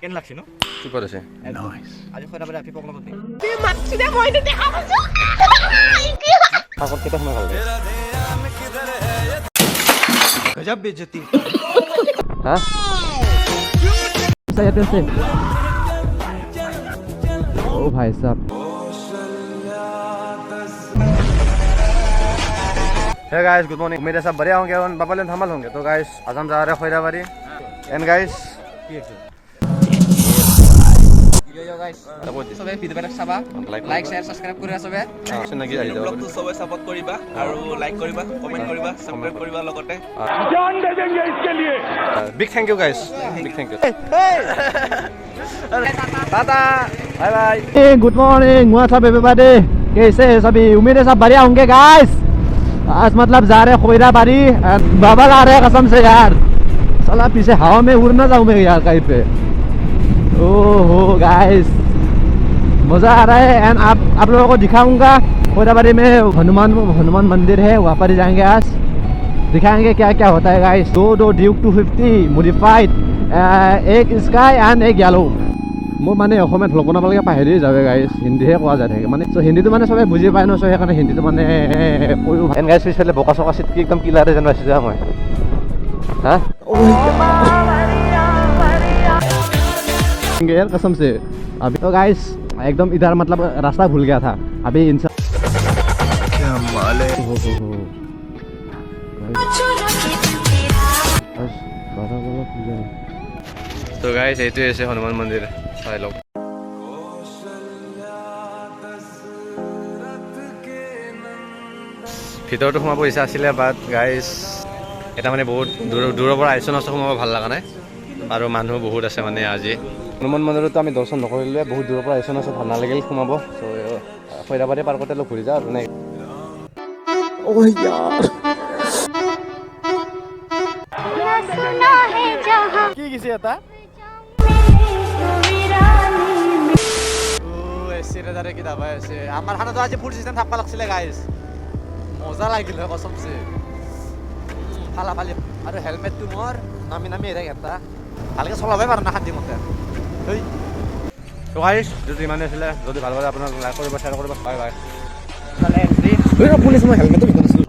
কেন লাগছে ন সুপার আছে নাইস আজি খয়রা বারে আপনি পকলা করতে তুই মাছি দে মইতে দেখা পাচ্ছ আগত কেটা সময় ভাল गजब बेइज्जती হ্যাঁ सही से ओ भाई साहब हे गाइस गुड मॉर्निंग मेरे सब बढ़िया होंगे और बाबा लेन धमाल होंगे तो गाइस आज हम जा रहे हैं खैराबाड़ी एंड गाइस यो गाइस সবে ভিডিওটা চাবা লাইক শেয়ার সাবস্ক্রাইব কৰিবা সবে চিনাকি আহি যাব ব্লগটো সবে সাপোৰ্ট কৰিবা আৰু লাইক কৰিবা কমেন্ট কৰিবা সাবস্ক্ৰাইব কৰিবা লগতে big thank you guys big thank you tata bye bye good morning what's up everybody कैसे हैं सभी उम्मीद है सब बढ़िया होंगे गाइस आज मतलब जा रहे खैराबाड़ी बाबा ला रहे कसम से यार साला पीछे हवा में उड़ ना जाऊं मैं यार कहीं पे ओहो गाइस मजा आ रहा है एंड आप लोगों को दिखाऊंगा खैराबाड़ी में हनुमान मंदिर है वहाँ पर जाएंगे आज दिखाएंगे क्या क्या होता है गाइस दो ड्यूक 250 मॉडिफाइड एक स्काई एंड एक येलो মই মানে অসমীয়াত ভ্লগ বনাবলৈকে পাহৰি যাবে গাইছ হিন্দীহে কোৱা যায় থাকে মানে চ' হিন্দীটো মানে চবে বুজি পায় ন চ' সেইকাৰণে হিন্দীটো মানে কৈও এন গাইছ পিছফালে বোকা চকা চিটকি একদম কিলাৰে যেন পাইছোঁ যাম মই হা यार कसम से अभी तो गाइस एकदम इधर मतलब रास्ता भूल गया था अभी इंसान क्या माल है तो गाइस এইটো আছে হনুমান মন্দিৰ চাই লওক ভিতৰতো সোমাব ইচ্ছা আছিলে বাট গাইজ এটা মানে বহুত দূৰৰ পৰা আহিছোঁ ন সোমাব ভাল লগা নাই আৰু মানুহ বহুত আছে মানে আজি হনুমান মন্দিৰতো আমি দৰ্শন নকৰিলোৱে বহুত দূৰৰ পৰা আহিছোঁ ন ভাল নালাগিল সোমাব চ' খৈৰাবাৰী পাৰ্কতে অলপ ঘূৰি যাওঁ মানে কি গিছে এটা এচিৰে কি দাবাই আছে আমাৰ খানাতো আজি ফুড চিষ্টেম থাকবা লাগছিলে গাইজ মজা লাগিল কসমছে ফালা ফালি আৰু হেলমেটটো মোৰ নামি নামি আহি এটা ভালকৈ চলাবই পাৰোঁ না শান্তি মতে তো গাইজ যদি ইমানে আছিলে যদি ভাল পালে আপোনাক লাইক কৰিব শ্বেয়াৰ কৰিব বাই বাই পুলিচ মই হেলমেটটো পিন্ধি দিছিলোঁ